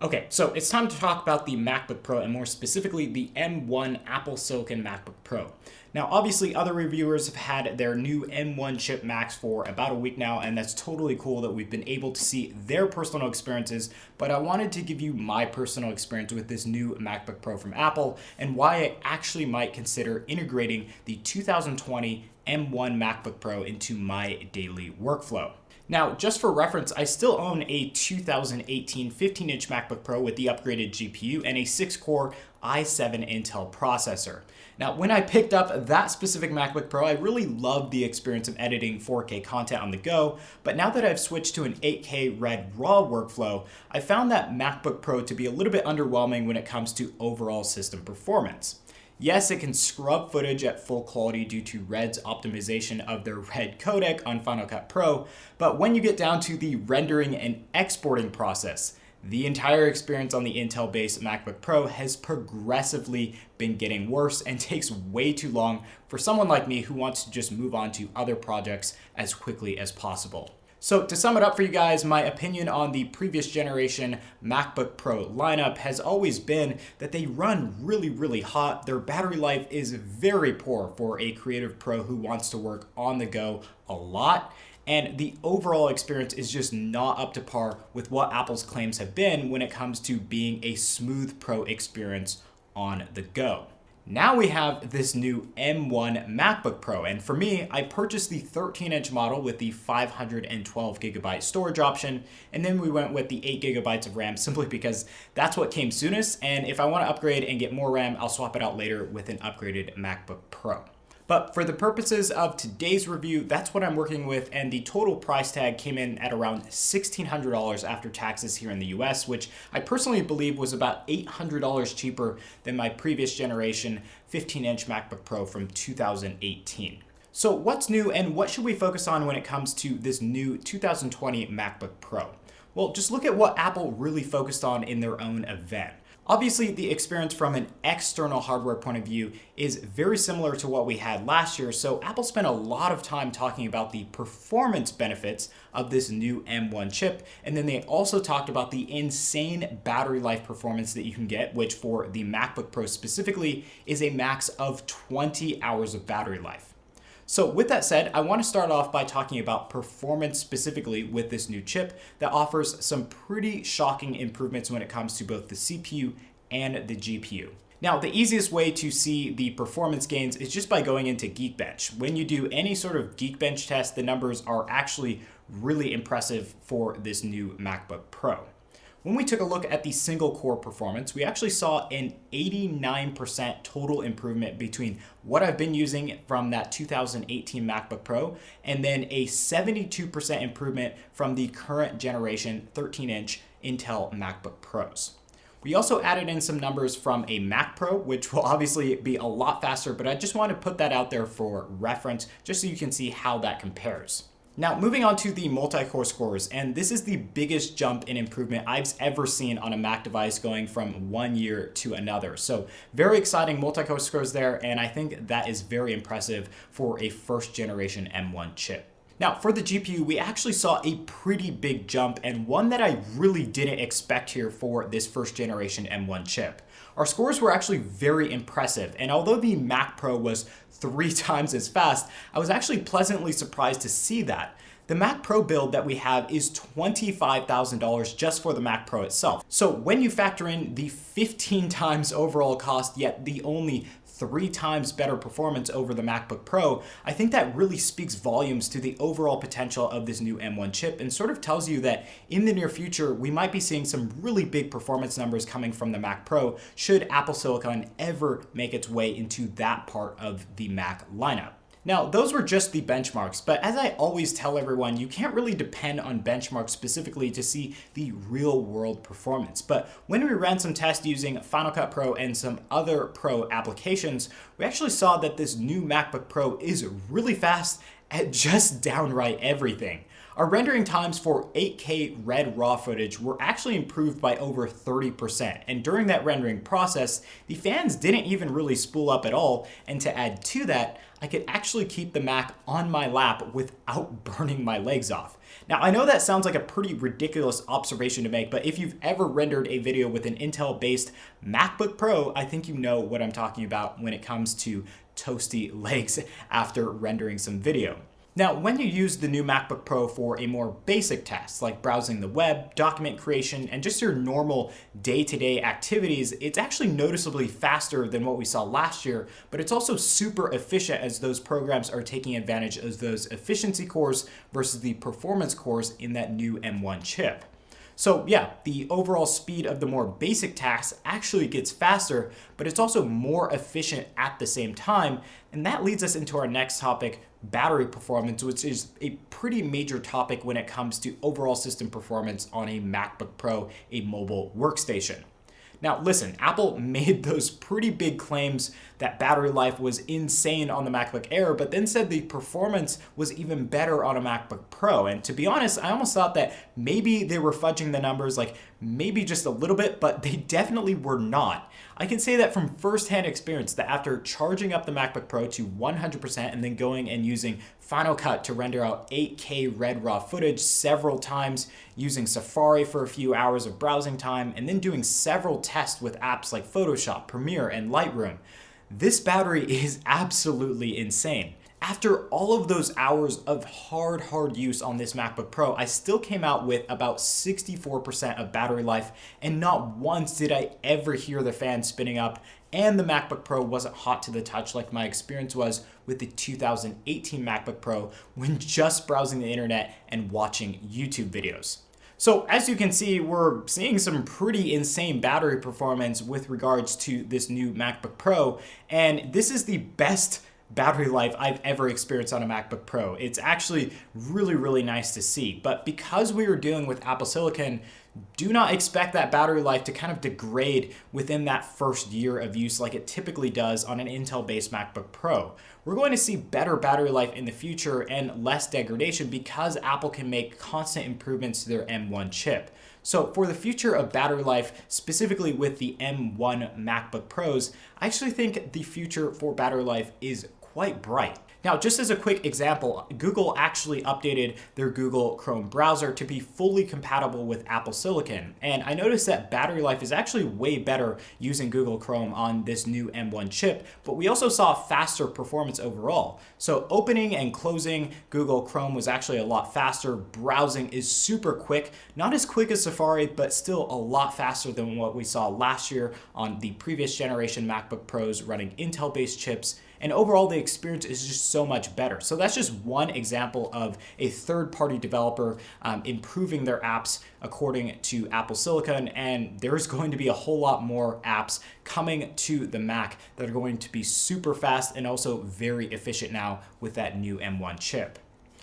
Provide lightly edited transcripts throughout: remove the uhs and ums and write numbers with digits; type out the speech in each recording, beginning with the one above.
Okay, so it's time to talk about the MacBook Pro and more specifically the M1 Apple Silicon MacBook Pro. Now, obviously, other reviewers have had their new M1 chip Macs for about a week now, and that's totally cool that we've been able to see their personal experiences. But I wanted to give you my personal experience with this new MacBook Pro from Apple and why I actually might consider integrating the 2020 M1 MacBook Pro into my daily workflow. Now, just for reference, I still own a 2018 15-inch MacBook Pro with the upgraded GPU and a 6-core i7 Intel processor. Now, when I picked up that specific MacBook Pro, I really loved the experience of editing 4K content on the go, but now that I've switched to an 8K Red RAW workflow, I found that MacBook Pro to be a little bit underwhelming when it comes to overall system performance. Yes, it can scrub footage at full quality due to Red's optimization of their Red codec on Final Cut Pro, but when you get down to the rendering and exporting process, the entire experience on the Intel-based MacBook Pro has progressively been getting worse and takes way too long for someone like me who wants to just move on to other projects as quickly as possible. So to sum it up for you guys, my opinion on the previous generation MacBook Pro lineup has always been that they run really hot. Their battery life is very poor for a creative pro who wants to work on the go a lot. And the overall experience is just not up to par with what Apple's claims have been when it comes to being a smooth pro experience on the go. Now we have this new M1 MacBook Pro, and for me, I purchased the 13-inch model with the 512 gigabyte storage option, and then we went with the 8 gigabytes of RAM simply because that's what came soonest, and if I want to upgrade and get more RAM, I'll swap it out later with an upgraded MacBook Pro. But for the purposes of today's review, that's what I'm working with, and the total price tag came in at around $1,600 after taxes here in the US, which I personally believe was about $800 cheaper than my previous generation 15-inch MacBook Pro from 2018. So what's new and what should we focus on when it comes to this new 2020 MacBook Pro? Well, just look at what Apple really focused on in their own event. Obviously, the experience from an external hardware point of view is very similar to what we had last year, so Apple spent a lot of time talking about the performance benefits of this new M1 chip, and then they also talked about the insane battery life performance that you can get, which for the MacBook Pro specifically is a max of 20 hours of battery life. So with that said, I want to start off by talking about performance specifically with this new chip that offers some pretty shocking improvements when it comes to both the CPU and the GPU. Now, the easiest way to see the performance gains is just by going into Geekbench. When you do any sort of Geekbench test, the numbers are actually really impressive for this new MacBook Pro. When we took a look at the single core performance, we actually saw an 89% total improvement between what I've been using from that 2018 MacBook Pro and then a 72% improvement from the current generation 13-inch Intel MacBook Pros. We also added in some numbers from a Mac Pro, which will obviously be a lot faster, but I just want to put that out there for reference just so you can see how that compares. Now, moving on to the multi-core scores, and this is the biggest jump in improvement I've ever seen on a Mac device going from one year to another. So very exciting multi-core scores there, and I think that is very impressive for a first generation M1 chip. Now, for the GPU, we actually saw a pretty big jump and one that I really didn't expect here for this first generation M1 chip. Our scores were actually very impressive, and although the Mac Pro was 3 times as fast, I was actually pleasantly surprised to see that. The Mac Pro build that we have is $25,000 just for the Mac Pro itself. So when you factor in the 15 times overall cost, yet the only 3 times better performance over the MacBook Pro, I think that really speaks volumes to the overall potential of this new M1 chip and sort of tells you that in the near future, we might be seeing some really big performance numbers coming from the Mac Pro should Apple Silicon ever make its way into that part of the Mac lineup. Now, those were just the benchmarks, but as I always tell everyone, you can't really depend on benchmarks specifically to see the real world performance. But when we ran some tests using Final Cut Pro and some other Pro applications, we actually saw that this new MacBook Pro is really fast at just downright everything. Our rendering times for 8K red raw footage were actually improved by over 30%, and during that rendering process, the fans didn't even really spool up at all, and to add to that, I could actually keep the Mac on my lap without burning my legs off. Now, I know that sounds like a pretty ridiculous observation to make, but if you've ever rendered a video with an Intel-based MacBook Pro, I think you know what I'm talking about when it comes to toasty legs after rendering some video. Now, when you use the new MacBook Pro for a more basic task, like browsing the web, document creation, and just your normal day-to-day activities, it's actually noticeably faster than what we saw last year, but it's also super efficient as those programs are taking advantage of those efficiency cores versus the performance cores in that new M1 chip. So yeah, the overall speed of the more basic tasks actually gets faster, but it's also more efficient at the same time. And that leads us into our next topic, battery performance, which is a pretty major topic when it comes to overall system performance on a MacBook Pro, a mobile workstation. Now listen, Apple made those pretty big claims that battery life was insane on the MacBook Air, but then said the performance was even better on a MacBook Pro. And to be honest, I almost thought that maybe they were fudging the numbers, like maybe just a little bit, but they definitely were not. I can say that from firsthand experience that after charging up the MacBook Pro to 100% and then going and using Final Cut to render out 8K red raw footage several times, using Safari for a few hours of browsing time, and then doing several tests with apps like Photoshop, Premiere, and Lightroom, this battery is absolutely insane. After all of those hours of hard use on this MacBook Pro, I still came out with about 64% of battery life, and not once did I ever hear the fan spinning up, and the MacBook Pro wasn't hot to the touch like my experience was with the 2018 MacBook Pro when just browsing the internet and watching YouTube videos. So as you can see, we're seeing some pretty insane battery performance with regards to this new MacBook Pro, and this is the best battery life I've ever experienced on a MacBook Pro. It's actually really nice to see. But because we are dealing with Apple Silicon, do not expect that battery life to kind of degrade within that first year of use like it typically does on an Intel-based MacBook Pro. We're going to see better battery life in the future and less degradation because Apple can make constant improvements to their M1 chip. So for the future of battery life, specifically with the M1 MacBook Pros, I actually think the future for battery life is quite bright. Now, just as a quick example, Google actually updated their Google Chrome browser to be fully compatible with Apple Silicon. And I noticed that battery life is actually way better using Google Chrome on this new M1 chip, but we also saw faster performance overall. So opening and closing Google Chrome was actually a lot faster. Browsing is super quick, not as quick as Safari, but still a lot faster than what we saw last year on the previous generation MacBook Pros running Intel-based chips. And overall, the experience is just so much better. So that's just one example of a third-party developer improving their apps according to Apple Silicon. And there's going to be a whole lot more apps coming to the Mac that are going to be super fast and also very efficient now with that new M1 chip.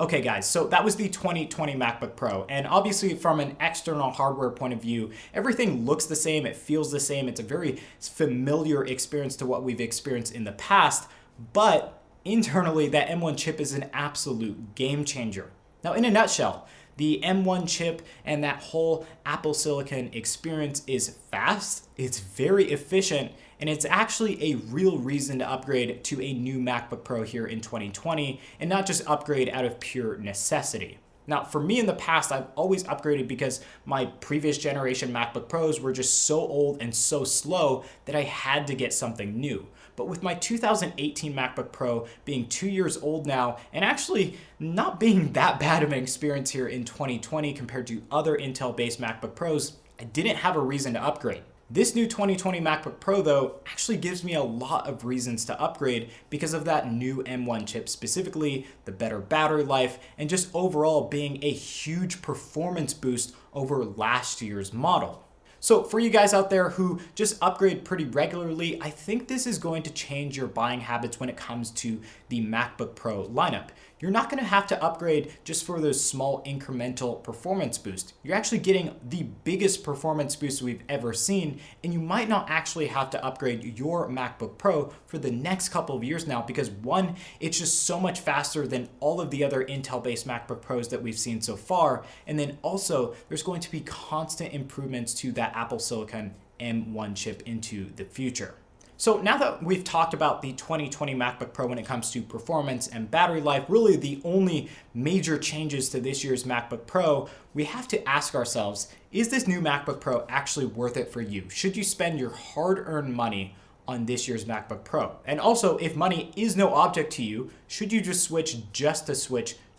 Okay guys, so that was the 2020 MacBook Pro, and obviously from an external hardware point of view, everything looks the same, it feels the same, it's a very familiar experience to what we've experienced in the past, but internally that M1 chip is an absolute game changer. Now in a nutshell, the M1 chip and that whole Apple Silicon experience is fast, it's very efficient, and it's actually a real reason to upgrade to a new MacBook Pro here in 2020 and not just upgrade out of pure necessity. Now, for me in the past, I've always upgraded because my previous generation MacBook Pros were just so old and so slow that I had to get something new. But with my 2018 MacBook Pro being 2 years old now and actually not being that bad of an experience here in 2020 compared to other Intel-based MacBook Pros, I didn't have a reason to upgrade. This new 2020 MacBook Pro, though, actually gives me a lot of reasons to upgrade because of that new M1 chip, specifically the better battery life, and just overall being a huge performance boost over last year's model. So for you guys out there who just upgrade pretty regularly, I think this is going to change your buying habits when it comes to the MacBook Pro lineup. you're not going to have to upgrade just for those small incremental performance boosts. You're actually getting the biggest performance boost we've ever seen, and you might not actually have to upgrade your MacBook Pro for the next couple of years now because one, it's just so much faster than all of the other Intel-based MacBook Pros that we've seen so far, and then also there's going to be constant improvements to that Apple Silicon M1 chip into the future. So now that we've talked about the 2020 MacBook Pro when it comes to performance and battery life, really the only major changes to this year's MacBook Pro, we have to ask ourselves, is this new MacBook Pro actually worth it for you? Should you spend your hard-earned money on this year's MacBook Pro? And also, if money is no object to you, should you just switch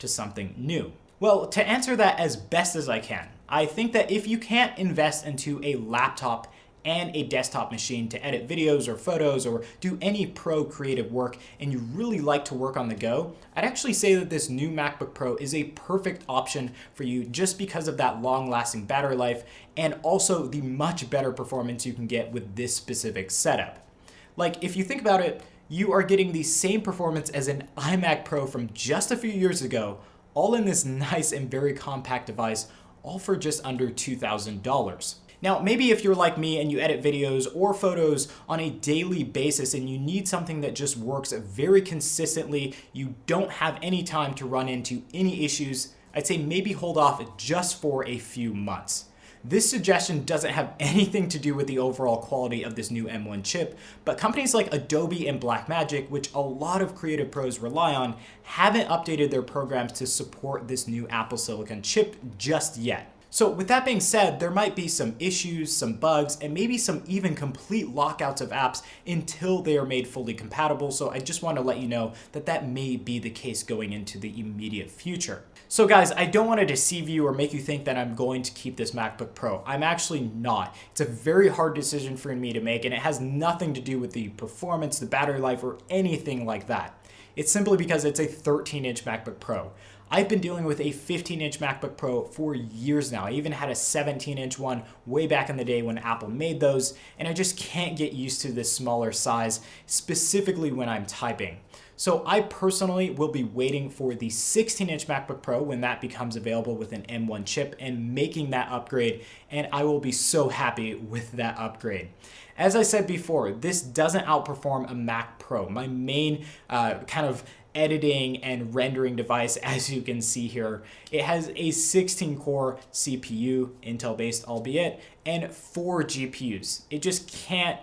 to something new? Well, to answer that as best as I can, I think that if you can't invest into a laptop and a desktop machine to edit videos or photos or do any pro creative work and you really like to work on the go, I'd actually say that this new MacBook Pro is a perfect option for you just because of that long-lasting battery life and also the much better performance you can get with this specific setup. Like, if you think about it, you are getting the same performance as an iMac Pro from just a few years ago, all in this nice and very compact device, all for just under $2,000. Now, maybe if you're like me and you edit videos or photos on a daily basis and you need something that just works very consistently, you don't have any time to run into any issues, I'd say maybe hold off just for a few months. This suggestion doesn't have anything to do with the overall quality of this new M1 chip, but companies like Adobe and Blackmagic, which a lot of creative pros rely on, haven't updated their programs to support this new Apple Silicon chip just yet. So with that being said, there might be some issues, some bugs, and maybe some even complete lockouts of apps until they are made fully compatible. So I just want to let you know that that may be the case going into the immediate future. So guys, I don't want to deceive you or make you think that I'm going to keep this MacBook Pro. I'm actually not. It's a very hard decision for me to make, and it has nothing to do with the performance, the battery life, or anything like that. It's simply because it's a 13-inch MacBook Pro. I've been dealing with a 15-inch MacBook Pro for years now. I even had a 17-inch one way back in the day when Apple made those, and I just can't get used to this smaller size, specifically when I'm typing. So I personally will be waiting for the 16-inch MacBook Pro when that becomes available with an M1 chip and making that upgrade, and I will be so happy with that upgrade. As I said before, this doesn't outperform a Mac Pro. My main kind of editing and rendering device, as you can see here, it has a 16-core CPU, Intel-based albeit, and 4 GPUs. It just can't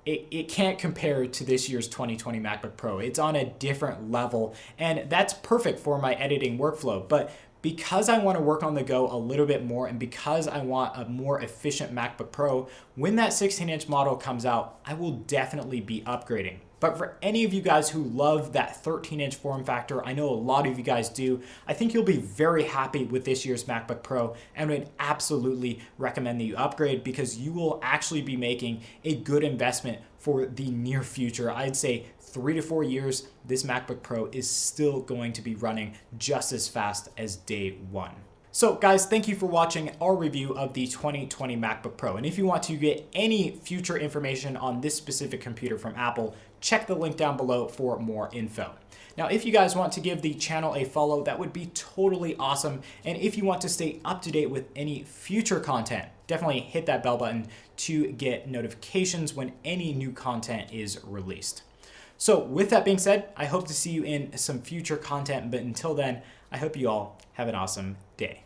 It can't compare to this year's 2020 MacBook Pro. It's on a different level, and that's perfect for my editing workflow. But because I want to work on the go a little bit more and because I want a more efficient MacBook Pro, when that 16-inch model comes out, I will definitely be upgrading. But for any of you guys who love that 13-inch form factor, I know a lot of you guys do, I think you'll be very happy with this year's MacBook Pro and would absolutely recommend that you upgrade because you will actually be making a good investment for the near future. I'd say 3 to 4 years, this MacBook Pro is still going to be running just as fast as day one. So guys, thank you for watching our review of the 2020 MacBook Pro. And if you want to get any future information on this specific computer from Apple, check the link down below for more info. Now, if you guys want to give the channel a follow, that would be totally awesome. And if you want to stay up to date with any future content, definitely hit that bell button to get notifications when any new content is released. So with that being said, I hope to see you in some future content, but until then, I hope you all have an awesome day.